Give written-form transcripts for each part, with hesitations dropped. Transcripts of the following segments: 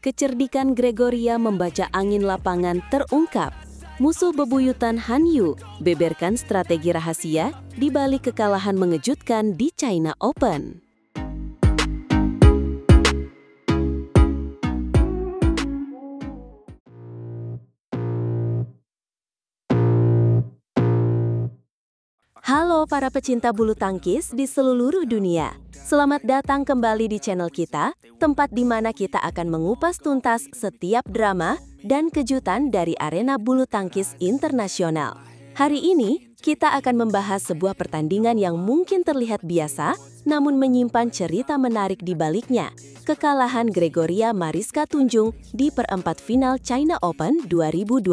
Kecerdikan Gregoria membaca angin lapangan terungkap. Musuh bebuyutan Han Yu beberkan strategi rahasia di balik kekalahan mengejutkan di China Open. Halo para pecinta bulu tangkis di seluruh dunia. Selamat datang kembali di channel kita, tempat di mana kita akan mengupas tuntas setiap drama dan kejutan dari arena bulu tangkis internasional. Hari ini, kita akan membahas sebuah pertandingan yang mungkin terlihat biasa, namun menyimpan cerita menarik di baliknya. Kekalahan Gregoria Mariska Tunjung di perempat final China Open 2025.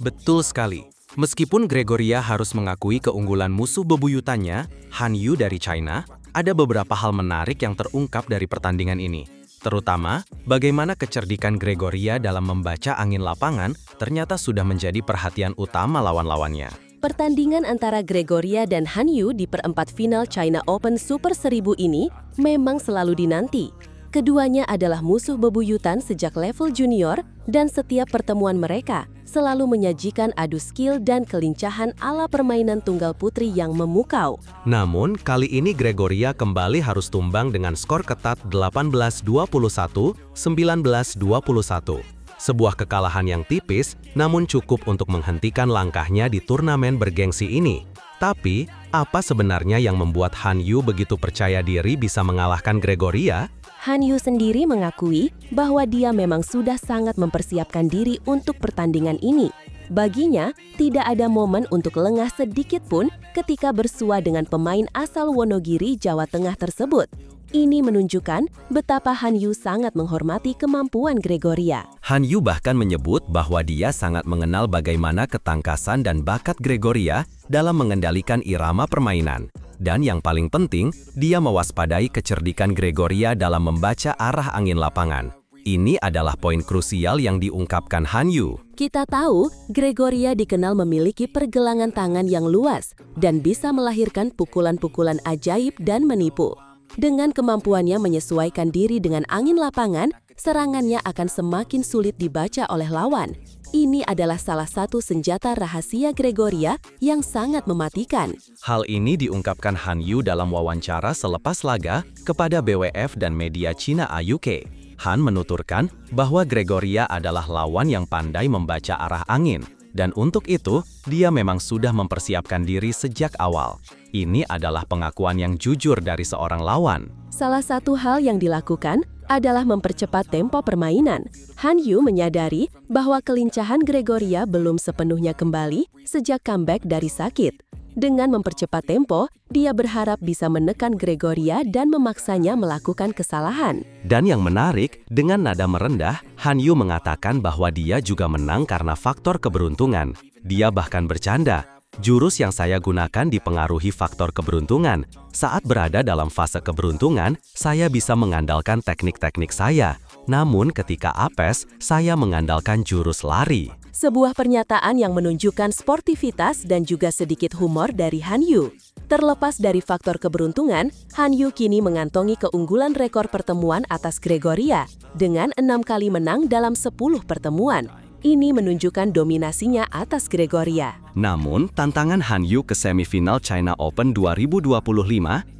Betul sekali. Meskipun Gregoria harus mengakui keunggulan musuh bebuyutannya, Han Yu dari China, ada beberapa hal menarik yang terungkap dari pertandingan ini. Terutama, bagaimana kecerdikan Gregoria dalam membaca angin lapangan ternyata sudah menjadi perhatian utama lawan-lawannya. Pertandingan antara Gregoria dan Han Yu di perempat final China Open Super 1000 ini memang selalu dinanti. Keduanya adalah musuh bebuyutan sejak level junior, dan setiap pertemuan mereka selalu menyajikan adu skill dan kelincahan ala permainan tunggal putri yang memukau. Namun, kali ini Gregoria kembali harus tumbang dengan skor ketat 18-21, 19-21. Sebuah kekalahan yang tipis, namun cukup untuk menghentikan langkahnya di turnamen bergengsi ini. Tapi, apa sebenarnya yang membuat Han Yu begitu percaya diri bisa mengalahkan Gregoria? Han Yu sendiri mengakui bahwa dia memang sudah sangat mempersiapkan diri untuk pertandingan ini. Baginya, tidak ada momen untuk lengah sedikit pun ketika bersua dengan pemain asal Wonogiri, Jawa Tengah tersebut. Ini menunjukkan betapa Han Yu sangat menghormati kemampuan Gregoria. Han Yu bahkan menyebut bahwa dia sangat mengenal bagaimana ketangkasan dan bakat Gregoria dalam mengendalikan irama permainan. Dan yang paling penting, dia mewaspadai kecerdikan Gregoria dalam membaca arah angin lapangan. Ini adalah poin krusial yang diungkapkan Han Yu. Kita tahu, Gregoria dikenal memiliki pergelangan tangan yang luas dan bisa melahirkan pukulan-pukulan ajaib dan menipu. Dengan kemampuannya menyesuaikan diri dengan angin lapangan, serangannya akan semakin sulit dibaca oleh lawan. Ini adalah salah satu senjata rahasia Gregoria yang sangat mematikan. Hal ini diungkapkan Han Yu dalam wawancara selepas laga kepada BWF dan media Cina AUK. Han menuturkan bahwa Gregoria adalah lawan yang pandai membaca arah angin. Dan untuk itu, dia memang sudah mempersiapkan diri sejak awal. Ini adalah pengakuan yang jujur dari seorang lawan. Salah satu hal yang dilakukan adalah mempercepat tempo permainan. Han Yu menyadari bahwa kelincahan Gregoria belum sepenuhnya kembali sejak comeback dari sakit. Dengan mempercepat tempo, dia berharap bisa menekan Gregoria dan memaksanya melakukan kesalahan. Dan yang menarik, dengan nada merendah, Han Yu mengatakan bahwa dia juga menang karena faktor keberuntungan. Dia bahkan bercanda, jurus yang saya gunakan dipengaruhi faktor keberuntungan. Saat berada dalam fase keberuntungan, saya bisa mengandalkan teknik-teknik saya. Namun ketika apes, saya mengandalkan jurus lari. Sebuah pernyataan yang menunjukkan sportivitas dan juga sedikit humor dari Han Yu. Terlepas dari faktor keberuntungan, Han Yu kini mengantongi keunggulan rekor pertemuan atas Gregoria dengan 6 kali menang dalam 10 pertemuan. Ini menunjukkan dominasinya atas Gregoria. Namun, tantangan Han Yu ke semifinal China Open 2025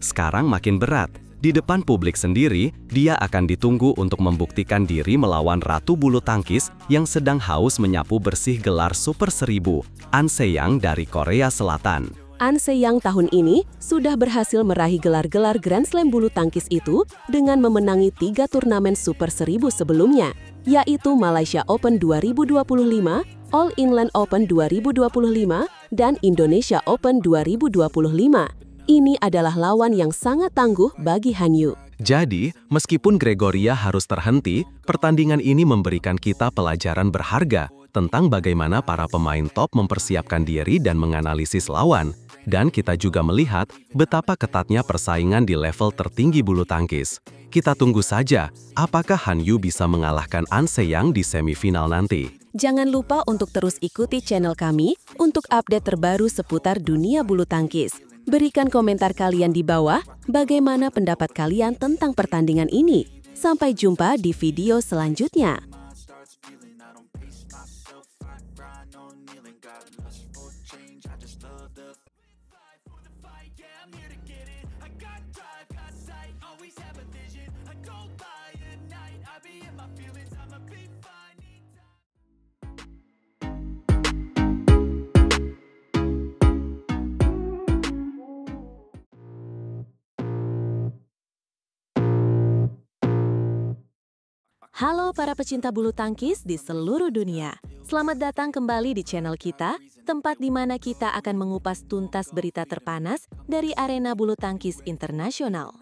sekarang makin berat. Di depan publik sendiri, dia akan ditunggu untuk membuktikan diri melawan Ratu Bulu Tangkis yang sedang haus menyapu bersih gelar Super 1000, An Se-young dari Korea Selatan. An Se-young tahun ini sudah berhasil meraih gelar-gelar Grand Slam bulu tangkis itu dengan memenangi 3 turnamen Super 1000 sebelumnya, yaitu Malaysia Open 2025, All England Open 2025, dan Indonesia Open 2025. Ini adalah lawan yang sangat tangguh bagi Han Yu. Jadi, meskipun Gregoria harus terhenti, pertandingan ini memberikan kita pelajaran berharga tentang bagaimana para pemain top mempersiapkan diri dan menganalisis lawan. Dan kita juga melihat betapa ketatnya persaingan di level tertinggi bulu tangkis. Kita tunggu saja, apakah Han Yu bisa mengalahkan An Se-young di semifinal nanti. Jangan lupa untuk terus ikuti channel kami untuk update terbaru seputar dunia bulu tangkis. Berikan komentar kalian di bawah, bagaimana pendapat kalian tentang pertandingan ini. Sampai jumpa di video selanjutnya. Halo para pecinta bulu tangkis di seluruh dunia. Selamat datang kembali di channel kita, tempat di mana kita akan mengupas tuntas berita terpanas dari arena bulu tangkis internasional.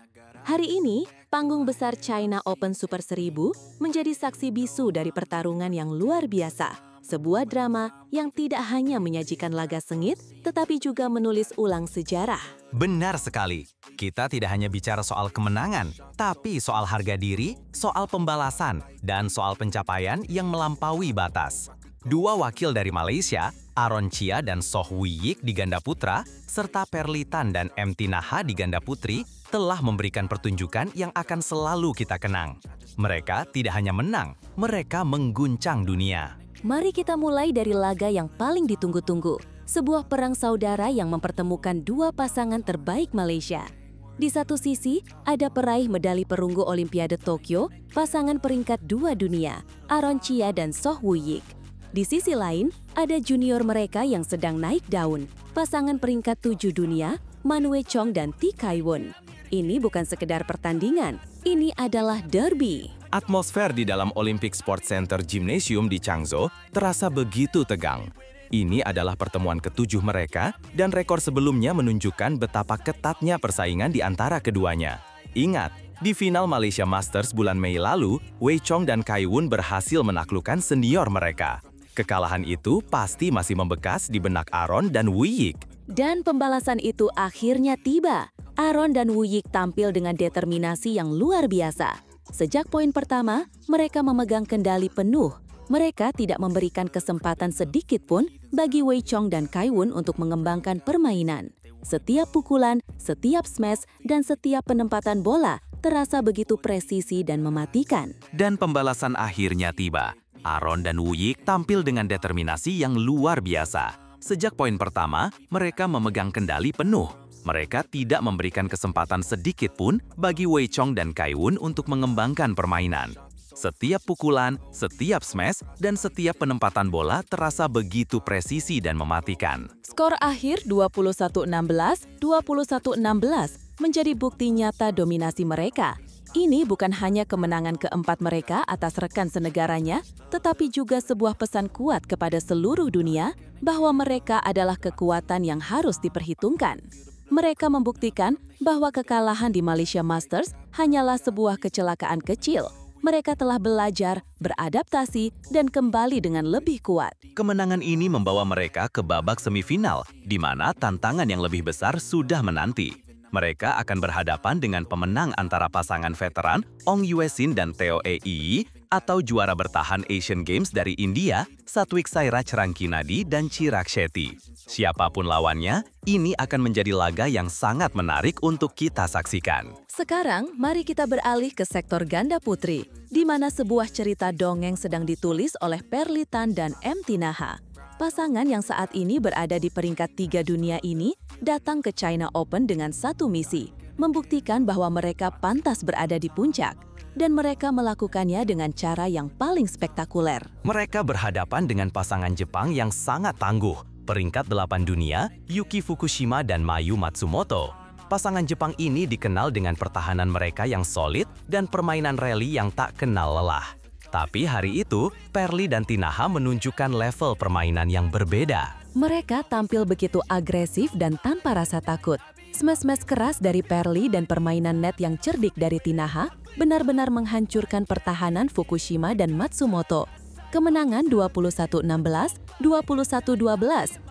Hari ini, panggung besar China Open Super 1000 menjadi saksi bisu dari pertarungan yang luar biasa. Sebuah drama yang tidak hanya menyajikan laga sengit, tetapi juga menulis ulang sejarah. Benar sekali. Kita tidak hanya bicara soal kemenangan, tapi soal harga diri, soal pembalasan, dan soal pencapaian yang melampaui batas. Dua wakil dari Malaysia, Aaron Chia dan Soh Wui Yik di ganda putra, serta Perli Tan dan MT Naha di ganda putri, telah memberikan pertunjukan yang akan selalu kita kenang. Mereka tidak hanya menang, mereka mengguncang dunia. Mari kita mulai dari laga yang paling ditunggu-tunggu. Sebuah perang saudara yang mempertemukan dua pasangan terbaik Malaysia. Di satu sisi, ada peraih medali perunggu Olimpiade Tokyo, pasangan peringkat 2 dunia, Aaron Chia dan Soh Wui Yik. Di sisi lain, ada junior mereka yang sedang naik daun, pasangan peringkat 7 dunia, Man Wei Chong dan Thi Kai Won. Ini bukan sekedar pertandingan, ini adalah derby. Atmosfer di dalam Olympic Sports Center Gymnasium di Changzhou terasa begitu tegang. Ini adalah pertemuan ke-7 mereka, dan rekor sebelumnya menunjukkan betapa ketatnya persaingan di antara keduanya. Ingat, di final Malaysia Masters bulan Mei lalu, Wei Chong dan Kai Won berhasil menaklukkan senior mereka. Kekalahan itu pasti masih membekas di benak Aaron dan Wui Yik. Dan pembalasan itu akhirnya tiba. Aaron dan Wui Yik tampil dengan determinasi yang luar biasa. Sejak poin pertama, mereka memegang kendali penuh. Mereka tidak memberikan kesempatan sedikit pun bagi Wei Chong dan Kai Won untuk mengembangkan permainan. Setiap pukulan, setiap smash, dan setiap penempatan bola terasa begitu presisi dan mematikan. Dan pembalasan akhirnya tiba. Aaron dan Wui Yik tampil dengan determinasi yang luar biasa. Sejak poin pertama, mereka memegang kendali penuh. Mereka tidak memberikan kesempatan sedikit pun bagi Wei Chong dan Kai Won untuk mengembangkan permainan. Setiap pukulan, setiap smash, dan setiap penempatan bola terasa begitu presisi dan mematikan. Skor akhir 21-16, 21-16 menjadi bukti nyata dominasi mereka. Ini bukan hanya kemenangan keempat mereka atas rekan senegaranya, tetapi juga sebuah pesan kuat kepada seluruh dunia bahwa mereka adalah kekuatan yang harus diperhitungkan. Mereka membuktikan bahwa kekalahan di Malaysia Masters hanyalah sebuah kecelakaan kecil. Mereka telah belajar, beradaptasi, dan kembali dengan lebih kuat. Kemenangan ini membawa mereka ke babak semifinal, di mana tantangan yang lebih besar sudah menanti. Mereka akan berhadapan dengan pemenang antara pasangan veteran Ong Yue Sin dan Theo Ei, atau juara bertahan Asian Games dari India, Satwik Sairaj Rankinadi dan Chirag Shetty. Siapapun lawannya, ini akan menjadi laga yang sangat menarik untuk kita saksikan. Sekarang, mari kita beralih ke sektor ganda putri, di mana sebuah cerita dongeng sedang ditulis oleh Perli Tan dan MT Naha. Pasangan yang saat ini berada di peringkat 3 dunia ini datang ke China Open dengan satu misi, membuktikan bahwa mereka pantas berada di puncak. Dan mereka melakukannya dengan cara yang paling spektakuler. Mereka berhadapan dengan pasangan Jepang yang sangat tangguh, peringkat 8 dunia, Yuki Fukushima dan Mayu Matsumoto. Pasangan Jepang ini dikenal dengan pertahanan mereka yang solid dan permainan rally yang tak kenal lelah. Tapi hari itu, Perli dan Thi Naha menunjukkan level permainan yang berbeda. Mereka tampil begitu agresif dan tanpa rasa takut. Smash-smash keras dari Perli dan permainan net yang cerdik dari Thi Naha benar-benar menghancurkan pertahanan Fukushima dan Matsumoto. Kemenangan 21-16, 21-12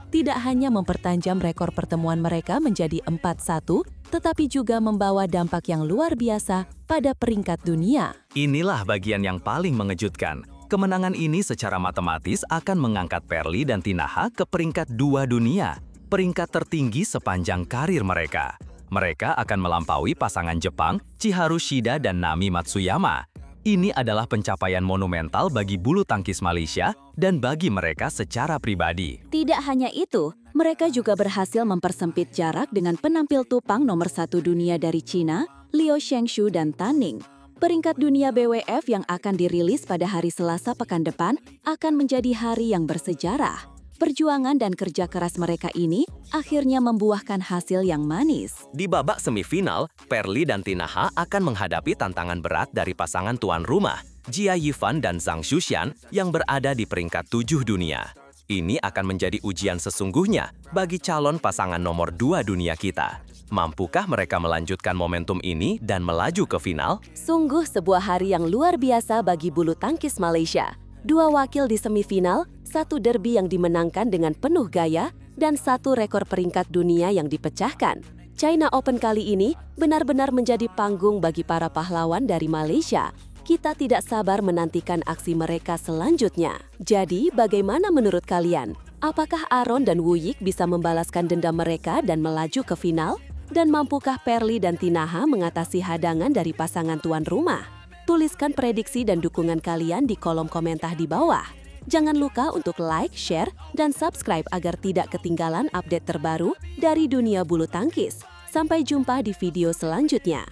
tidak hanya mempertajam rekor pertemuan mereka menjadi 4-1, tetapi juga membawa dampak yang luar biasa pada peringkat dunia. Inilah bagian yang paling mengejutkan. Kemenangan ini secara matematis akan mengangkat Perli dan Thi Naha ke peringkat 2 dunia, peringkat tertinggi sepanjang karir mereka. Mereka akan melampaui pasangan Jepang, Chiharu Shida dan Nami Matsuyama. Ini adalah pencapaian monumental bagi bulu tangkis Malaysia dan bagi mereka secara pribadi. Tidak hanya itu, mereka juga berhasil mempersempit jarak dengan penampil tupang nomor 1 dunia dari China, Liu Shengshu dan Tan Ning. Peringkat dunia BWF yang akan dirilis pada hari Selasa pekan depan akan menjadi hari yang bersejarah. Perjuangan dan kerja keras mereka ini akhirnya membuahkan hasil yang manis. Di babak semifinal, Perli dan Tinaha akan menghadapi tantangan berat dari pasangan tuan rumah, Jia Yifan dan Zhang Shuxian yang berada di peringkat 7 dunia. Ini akan menjadi ujian sesungguhnya bagi calon pasangan nomor 2 dunia kita. Mampukah mereka melanjutkan momentum ini dan melaju ke final? Sungguh sebuah hari yang luar biasa bagi bulu tangkis Malaysia. 2 wakil di semifinal, 1 derby yang dimenangkan dengan penuh gaya, dan 1 rekor peringkat dunia yang dipecahkan. China Open kali ini benar-benar menjadi panggung bagi para pahlawan dari Malaysia. Kita tidak sabar menantikan aksi mereka selanjutnya. Jadi, bagaimana menurut kalian? Apakah Aaron dan Wu Yik bisa membalaskan dendam mereka dan melaju ke final? Dan mampukah Perli dan Tinaha mengatasi hadangan dari pasangan tuan rumah? Tuliskan prediksi dan dukungan kalian di kolom komentar di bawah. Jangan lupa untuk like, share, dan subscribe agar tidak ketinggalan update terbaru dari dunia bulu tangkis. Sampai jumpa di video selanjutnya.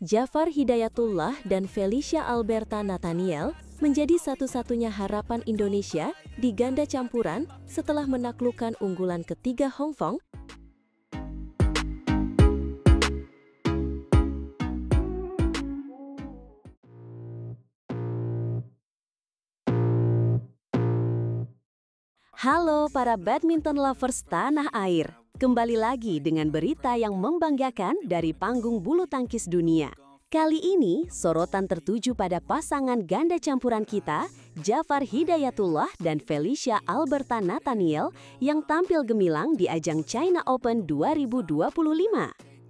Jafar Hidayatullah dan Felicia Alberta Nathaniel menjadi satu-satunya harapan Indonesia di ganda campuran setelah menaklukkan unggulan ketiga Hong Kong. Halo para badminton lovers tanah air. Kembali lagi dengan berita yang membanggakan dari panggung bulu tangkis dunia. Kali ini, sorotan tertuju pada pasangan ganda campuran kita, Jafar Hidayatullah dan Felicia Alberta Nathaniel, yang tampil gemilang di ajang China Open 2025.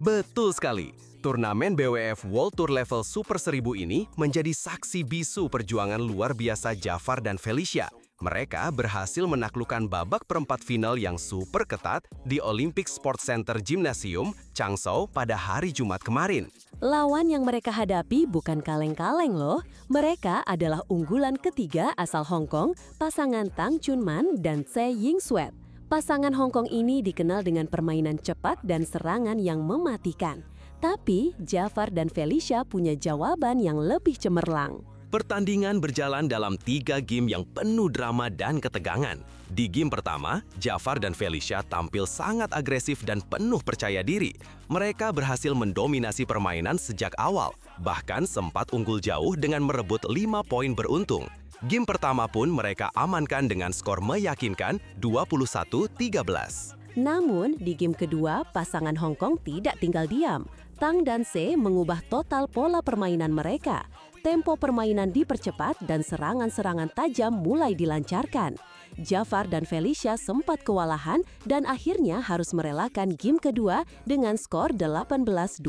Betul sekali. Turnamen BWF World Tour level Super 1000 ini menjadi saksi bisu perjuangan luar biasa Jafar dan Felicia. Mereka berhasil menaklukkan babak perempat final yang super ketat di Olympic Sports Center Gymnasium, Changsou pada hari Jumat kemarin. Lawan yang mereka hadapi bukan kaleng-kaleng loh. Mereka adalah unggulan ketiga asal Hong Kong, pasangan Tang Chunman dan Tsai Ying-Swet. Pasangan Hong Kong ini dikenal dengan permainan cepat dan serangan yang mematikan. Tapi, Jafar dan Felicia punya jawaban yang lebih cemerlang. Pertandingan berjalan dalam 3 game yang penuh drama dan ketegangan. Di game pertama, Jafar dan Felicia tampil sangat agresif dan penuh percaya diri. Mereka berhasil mendominasi permainan sejak awal, bahkan sempat unggul jauh dengan merebut 5 poin beruntung. Game pertama pun mereka amankan dengan skor meyakinkan 21-13. Namun, di game kedua, pasangan Hong Kong tidak tinggal diam. Tang dan Tsai mengubah total pola permainan mereka. Tempo permainan dipercepat dan serangan-serangan tajam mulai dilancarkan. Jafar dan Felicia sempat kewalahan dan akhirnya harus merelakan game kedua dengan skor 18-21.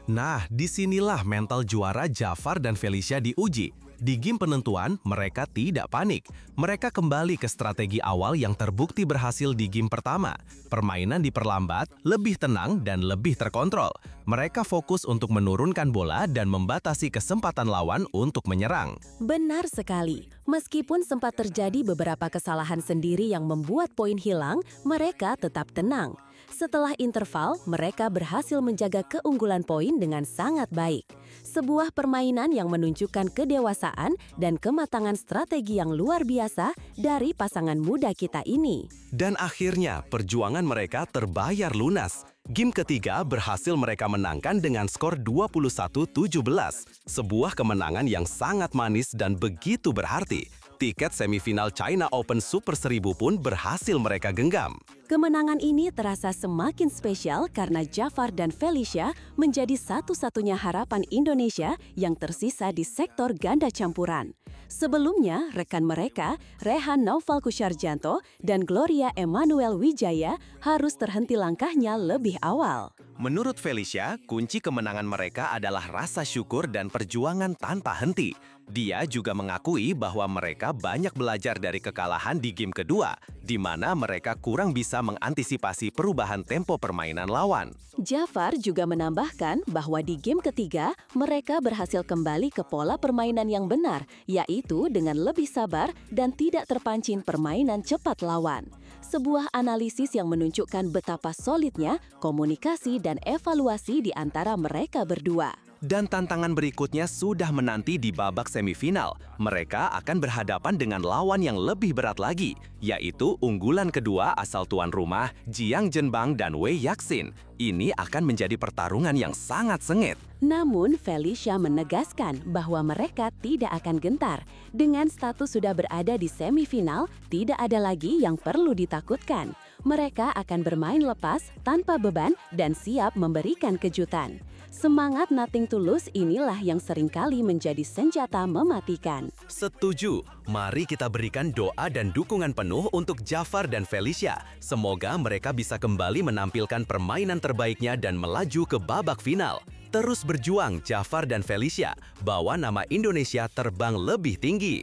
Nah, disinilah mental juara Jafar dan Felicia diuji. Di game penentuan, mereka tidak panik. Mereka kembali ke strategi awal yang terbukti berhasil di game pertama. Permainan diperlambat, lebih tenang, dan lebih terkontrol. Mereka fokus untuk menurunkan bola dan membatasi kesempatan lawan untuk menyerang. Benar sekali. Meskipun sempat terjadi beberapa kesalahan sendiri yang membuat poin hilang, mereka tetap tenang. Setelah interval, mereka berhasil menjaga keunggulan poin dengan sangat baik. Sebuah permainan yang menunjukkan kedewasaan dan kematangan strategi yang luar biasa dari pasangan muda kita ini. Dan akhirnya, perjuangan mereka terbayar lunas. Game ketiga berhasil mereka menangkan dengan skor 21-17. Sebuah kemenangan yang sangat manis dan begitu berarti. Tiket semifinal China Open Super 1000 pun berhasil mereka genggam. Kemenangan ini terasa semakin spesial karena Jafar dan Felicia menjadi satu-satunya harapan Indonesia yang tersisa di sektor ganda campuran. Sebelumnya, rekan mereka, Rehan Naufal Kusarjanto dan Gloria Emmanuel Wijaya harus terhenti langkahnya lebih awal. Menurut Felicia, kunci kemenangan mereka adalah rasa syukur dan perjuangan tanpa henti. Dia juga mengakui bahwa mereka banyak belajar dari kekalahan di game kedua, di mana mereka kurang bisa mengantisipasi perubahan tempo permainan lawan. Jafar juga menambahkan bahwa di game ketiga, mereka berhasil kembali ke pola permainan yang benar, yaitu dengan lebih sabar dan tidak terpancing permainan cepat lawan. Sebuah analisis yang menunjukkan betapa solidnya komunikasi dan evaluasi di antara mereka berdua. Dan tantangan berikutnya sudah menanti di babak semifinal. Mereka akan berhadapan dengan lawan yang lebih berat lagi, yaitu unggulan kedua asal tuan rumah, Jiang Zhenbang dan Wei Yaxin. Ini akan menjadi pertarungan yang sangat sengit. Namun, Felicia menegaskan bahwa mereka tidak akan gentar. Dengan status sudah berada di semifinal, tidak ada lagi yang perlu ditakutkan. Mereka akan bermain lepas, tanpa beban, dan siap memberikan kejutan. Semangat nothing tulus inilah yang seringkali menjadi senjata mematikan. Setuju. Mari kita berikan doa dan dukungan penuh untuk Jafar dan Felicia. Semoga mereka bisa kembali menampilkan permainan terbaiknya dan melaju ke babak final. Terus berjuang Jafar dan Felicia, bawa nama Indonesia terbang lebih tinggi.